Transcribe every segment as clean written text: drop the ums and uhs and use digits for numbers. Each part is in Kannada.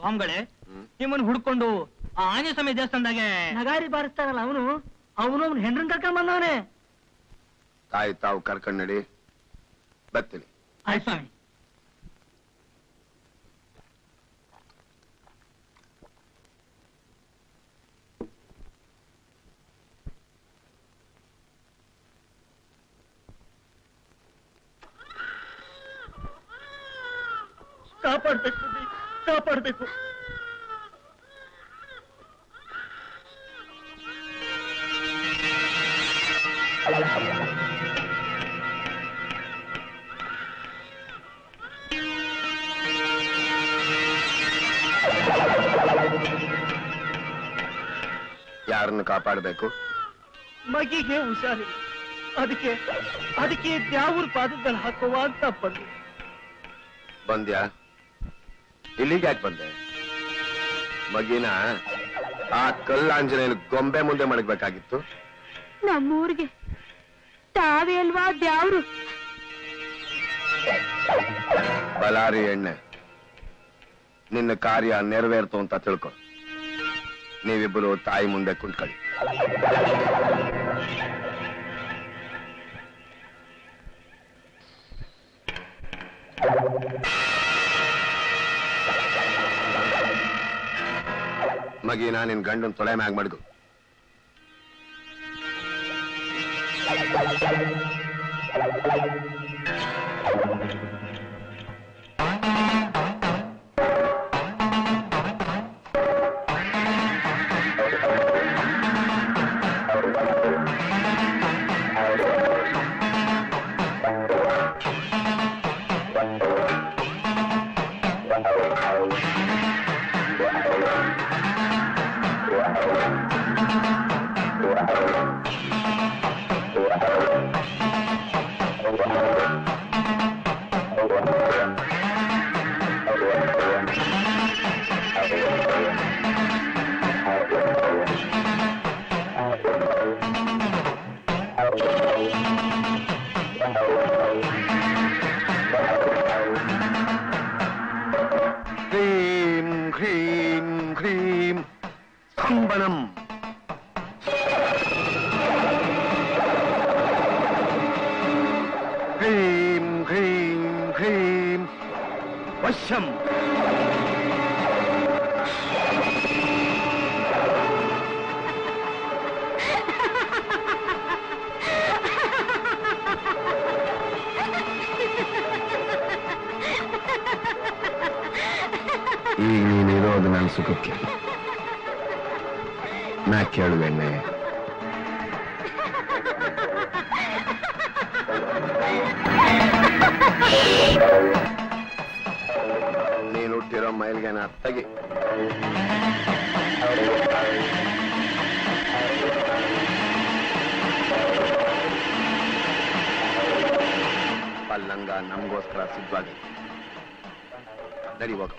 ಸ್ವಾಮಿಗಳೇ, ನಿಮ್ಮನ್ನು ಹುಡ್ಕೊಂಡು ಆ ಆಂಜನೇಯ ಸ್ವಾಮಿ ದೇವಸ್ಥಾನದಾಗೆ ನಗಾರಿ ಬಾರಿಸ್ತಾರಲ್ಲ ಅವನು ಅವನು ಹೆಂಡ್ರನ್ ಕರ್ಕೊಂಡ್ ಬಂದವನೇ. ತಾಯಿ ತಾವು ಕರ್ಕೊಂಡ್ ನಡಿ, ಬರ್ತೀನಿ. ಆಯ್ತು ಸ್ವಾಮಿ. ಕಾಪಾಡ್ಬೇಕು, ಕಾಪಾಡ್ಬೇಕು. ಯಾರನ್ನು ಕಾಪಾಡಬೇಕು? ಮಗಿಗೆ ಹುಷಾರಿಲ್ಲ, ಅದಕ್ಕೆ ಅದಕ್ಕೆ ದ್ಯಾವ್ರ ಪಾದದಲ್ಲಿ ಹಾಕುವ ಅಂತ ಬಂದೆ. ಬಂದ್ಯಾ? ಇಲ್ಲಿಗೆ ಯಾಕೆ ಬಂದೆ? ಮಗಿನ ಆ ಕಲ್ಲಾಂಜನೇಯನ ಗೊಂಬೆ ಮುಂದೆ ಮಡಗ್ಬೇಕಾಗಿತ್ತು. ನಮ್ಮೂರಿಗೆ ತಾವೇ ಅಲ್ವಾ ದ್ಯಾವ್ರು? ಬಲಾರಿ ಎಣ್ಣೆ, ನಿನ್ನ ಕಾರ್ಯ ನೆರವೇರ್ತು ಅಂತ ತಿಳ್ಕೊ. ನೀವಿಬ್ಬರು ತಾಯಿ ಮುಂದೆ ಕುಂತ್ಕೊಳ್ಳಿ. ಮಗಿನ ನಿನ್ ಗಂಡನ್ ತೊಳೆ ಮ್ಯಾಗ್ ಮಡ್ಗು. ह्रीं ह्रीं ह्रीं स्तम्भनम्. ह्रीं ह्रीं ह्रीं वश्यम्. ಈಗ ನೀನಿರೋದು ನನ್ನ ಸುಖಕ್ಕೆ. ನಾ ಕೇಳುವೆಣ್ಣೆ, ನೀನು ಹುಟ್ಟಿರೋ ಮೈಲ್ಗೆ ನಾ ತೆಗಿ. ಪಲ್ಲಂಗ ನಮಗೋಸ್ಕರ ಸಿದ್ಧವಾಗಿದೆ. ನಡಿ ಹೋಗ.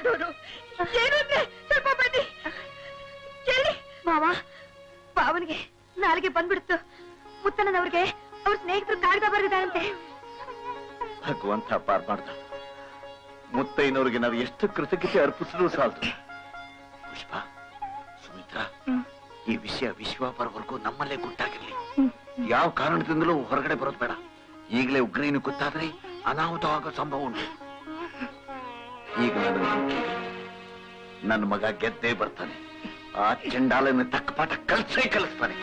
ಮಾಡೋದು ಏನು ಅಂದ್ರೆ ಸ್ವಲ್ಪ ಬನ್ನಿ ಎಲ್ಲಿ ಮಾವ ಪಾವನಿಗೆ ನಾಲಿಗೆ ಬಂದ್ಬಿಡ್ತು ಮುತ್ತಣ್ಣನವ್ರಿಗೆ ಅವ್ರ ಸ್ನೇಹಿತರು ಕಾಗದ ಬರೆದಿದ್ದಾರಂತೆ ಭಗವಂತ ಪಾರ್ ಮಾಡ್ದ ಮುತ್ತೈನವ್ರಿಗೆ ನಾವು ಎಷ್ಟು ಕೃತಜ್ಞತೆ ಅರ್ಪಿಸಿದ್ರು ಸಾಲದು ಪುಷ್ಪ ಸುಮಿತ್ರಾ ಈ ವಿಷಯ ವಿಶ್ವಾಪರವರೆಗೂ ನಮ್ಮಲ್ಲೇ ಗುಟ್ಟಾಗಿರ್ಲಿ ಯಾವ ಕಾರಣದಿಂದಲೂ ಹೊರಗಡೆ ಬರೋದು ಬೇಡ ಈಗಲೇ ಉಗ್ರೇನು ಗೊತ್ತಾದ್ರೆ ಅನಾಹುತವಾಗೋ ಸಂಭವ ಉಂಟು ಈಗ ನನ್ನ ಮಗ ಗೆದ್ದೇ ಬರ್ತಾನೆ ಆ ಚಂಡಾಲನ ತಕ್ಕ ಪಾಠ ಕಲಿಸ್ತಾನೆ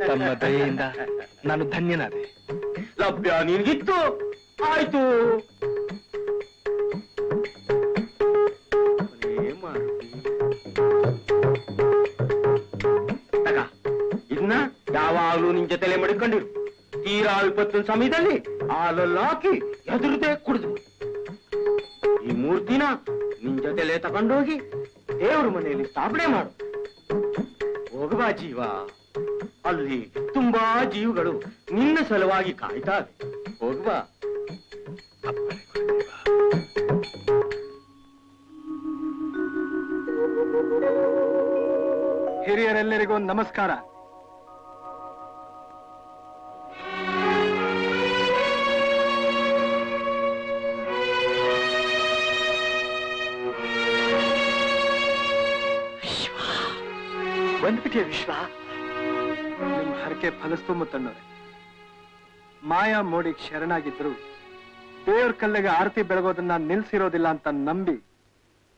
ತಮ್ಮ ದಯೆಯಿಂದ ನಾನು ಧನ್ಯನಾದೆ. ಲಭ್ಯ ನಿನ್ಗಿತ್ತು, ಆಯ್ತು. ಇದನ್ನ ಯಾವಾಗ್ಲೂ ನಿನ್ ಜೊತೆಲೆ ಮಡಿಕೊಂಡಿರು. ತೀರಾ ವಿಪತ್ತಿನ ಸಮಯದಲ್ಲಿ ಹಾಲಲ್ಲಿ ಹಾಕಿ ಎದುರದೆ ಕುಡಿದು ಈ ಮೂರ್ತಿನ ನಿನ್ ಜೊತೆಲೆ ತಗೊಂಡೋಗಿ ದೇವ್ರ ಮನೆಯಲ್ಲಿ ಸ್ಥಾಪನೆ ಮಾಡು. ಹೋಗುವ ಜೀವ, ಅಲ್ಲಿ ತುಂಬಾ ಜೀವಗಳು ನಿನ್ನ ಸಲುವಾಗಿ ಕಾಯ್ತಾವೆ. ಹೋಗುವ. ಹಿರಿಯರೆಲ್ಲರಿಗೂ ನಮಸ್ಕಾರ. ಬಂದ್ಬಿಟ್ಟೆ ವಿಶ್ವ. ನಿಮ್ ಹರಕೆ ಫಲಿಸ್ತು ಮುತ್ತಣ್ಣವ್ರೆ. ಮಾಯಾ ಮೋಡಿಗೆ ಶರಣಾಗಿದ್ರು ದೇವ್ರ ಕಲ್ಲಿಗೆ ಆರತಿ ಬೆಳಗೋದನ್ನ ನಿಲ್ಸಿರೋದಿಲ್ಲ ಅಂತ ನಂಬಿ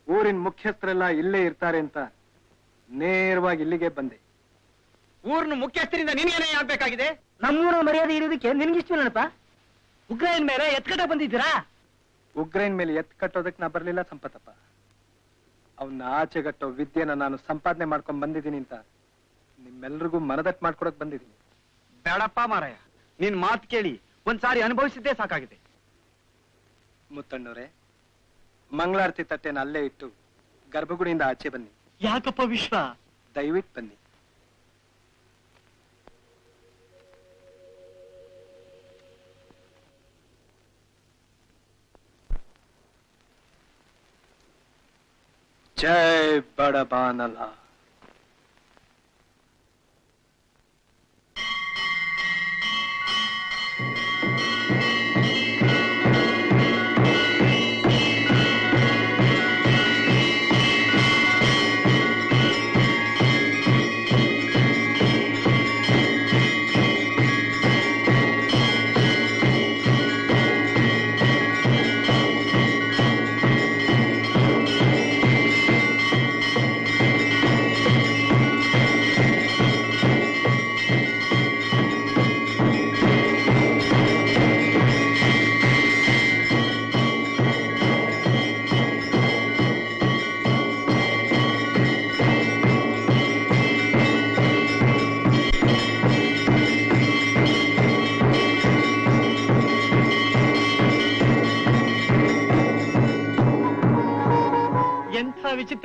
ಊರಿನ ಮುಖ್ಯಸ್ಥರೆಲ್ಲ ಇಲ್ಲೇ ಇರ್ತಾರೆ ಅಂತ ನೇರವಾಗಿ ಇಲ್ಲಿಗೆ ಬಂದೆ. ಊರಿನ ಮುಖ್ಯಸ್ಥರಿಂದ ನಿನ್ಗೇನೇ ಆಗ್ಬೇಕಾಗಿದೆ? ನಮ್ಮೂರ ಮರ್ಯಾದೆ ಇರೋದಕ್ಕೆ ನಿನ್ಗಿಷ್ಟನಪ್ಪ. ಉಗ್ರೈನ್ ಮೇಲೆ ಎತ್ಕಟ ಬಂದಿದ್ದೀರಾ? ಉಗ್ರೈನ್ ಮೇಲೆ ಎತ್ ಕಟ್ಟೋದಕ್ಕೆ ನಾ ಬರ್ಲಿಲ್ಲ ಸಂಪತ್ತಪ್ಪ. ಅವನ್ನ ಆಚೆಗಟ್ಟೋ ವಿದ್ಯೆನ ನಾನು ಸಂಪಾದನೆ ಮಾಡ್ಕೊಂಡ್ ಬಂದಿದ್ದೀನಿ ಅಂತ ನಿಮ್ಮೆಲ್ರಿಗೂ ಮನದಟ್ಟು ಮಾಡ್ಕೊಡಕ್ ಬಂದಿದ್ದೀನಿ. ಬೇಡಪ್ಪ ಮಾರಾಯ, ನಿನ್ ಮಾತು ಕೇಳಿ ಒಂದ್ಸಾರಿ ಅನುಭವಿಸಿದ್ದೇ ಸಾಕಾಗಿದೆ. ಮುತ್ತಣ್ಣವ್ರೆ, ಮಂಗಳಾರತಿ ತಟ್ಟೆನ ಅಲ್ಲೇ ಇಟ್ಟು ಗರ್ಭಗುಡಿಯಿಂದ ಆಚೆ ಬನ್ನಿ. ಯಾಕಪ್ಪ ವಿಶ್ವ? ದಯವಿಟ್ಟು ಬನ್ನಿ. ಜೈ ಬಡಬಾನಲ.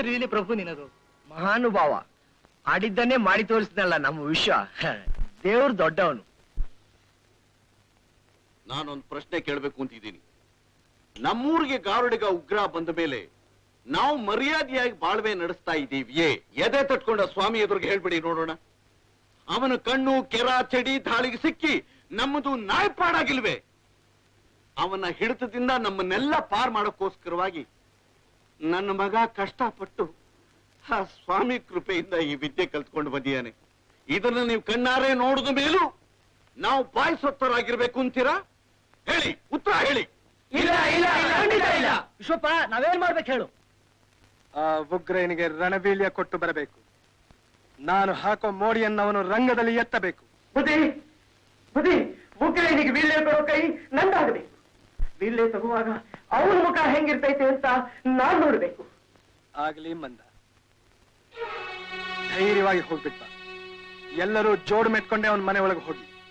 ರೀಲಿ ಪ್ರಭು ನಿನದು. ಮಹಾನುಭಾವ, ಆಡಿದ್ದನ್ನೇ ಮಾಡಿ ತೋರಿಸಿದ್ನಲ್ಲ ನಮ್ಮ ವಿಶ್ವ. ದೇವ್ರು ದೊಡ್ಡವನು. ನಾನೊಂದು ಪ್ರಶ್ನೆ ಕೇಳಬೇಕು ಅಂತಿದ್ದೀನಿ. ನಮ್ಮೂರಿಗೆ ಗಾರುಡಿಗ ಉಗ್ರ ಬಂದ ಮೇಲೆ ನಾವು ಮರ್ಯಾದೆಯಾಗಿ ಬಾಳ್ವೆ ನಡೆಸ್ತಾ ಇದ್ದೀವಿಯೇ? ಎದೆ ತಟ್ಕೊಂಡ ಸ್ವಾಮಿ ಎದುರಿಗೆ ಹೇಳ್ಬಿಡಿ ನೋಡೋಣ. ಅವನ ಕಣ್ಣು ಕೆರ ಚಡಿ ದಾಳಿಗೆ ಸಿಕ್ಕಿ ನಮ್ಮದು ನಾಯ್ಪಾಡಾಗಿಲ್ವೇ? ಅವನ ಹಿಡಿತದಿಂದ ನಮ್ಮನ್ನೆಲ್ಲ ಪಾರ್ ಮಾಡೋಕ್ಕೋಸ್ಕರವಾಗಿ ನನ್ನ ಮಗ ಕಷ್ಟಪಟ್ಟು ಆ ಸ್ವಾಮಿ ಕೃಪೆಯಿಂದ ಈ ವಿದ್ಯೆ ಕಲ್ತ್ಕೊಂಡು ಬಂದಿದ್ದಾನೆ. ಇದನ್ನ ನೀವು ಕಣ್ಣಾರೆ ನೋಡಿದ ಮೇಲೂ ನಾವು ಬಾಯಿ ಸೊತ್ತರಾಗಿರ್ಬೇಕು ಅಂತೀರಾ? ಹೇಳಿ, ಉತ್ತರ ಹೇಳಿ. ಇಲ್ಲ ಇಲ್ಲ ಇಲ್ಲ, ಖಂಡಿತ ಇಲ್ಲ. ವಿಶ್ವಪ್ಪ, ನಾವೇನ್ ಮಾಡ್ಬೇಕು ಹೇಳು? ಆ ಉಗ್ರನಿಗೆ ರಣಬೀಳ್ಯ ಕೊಟ್ಟು ಬರಬೇಕು. ನಾನು ಹಾಕೋ ಮೋಡಿಯನ್ನವನು ರಂಗದಲ್ಲಿ ಎತ್ತಬೇಕು. ಬುದ್ಧಿ ಬುದ್ಧಿ, ಉಗ್ರನಿಗೆ ವೀಳ್ಯ ಕೊಡೋ ಕೈ ನಂದಾಗಬೇಕು. ವೀಳ್ಯ ತಗುವಾಗ ಅವನ ಮುಖ ಹೆಂಗಿರ್ತೈತೆ ಅಂತ ನಾನ್ ನೋಡ್ಬೇಕು. ಆಗ್ಲಿ ಮಂದ, ಧೈರ್ಯವಾಗಿ ಹೋಗ್ಬಿಟ್ಟ. ಎಲ್ಲರೂ ಜೋಡು ಮೆಟ್ಕೊಂಡೆ ಅವನ ಮನೆ ಒಳಗೆ ಹೋಗಿ.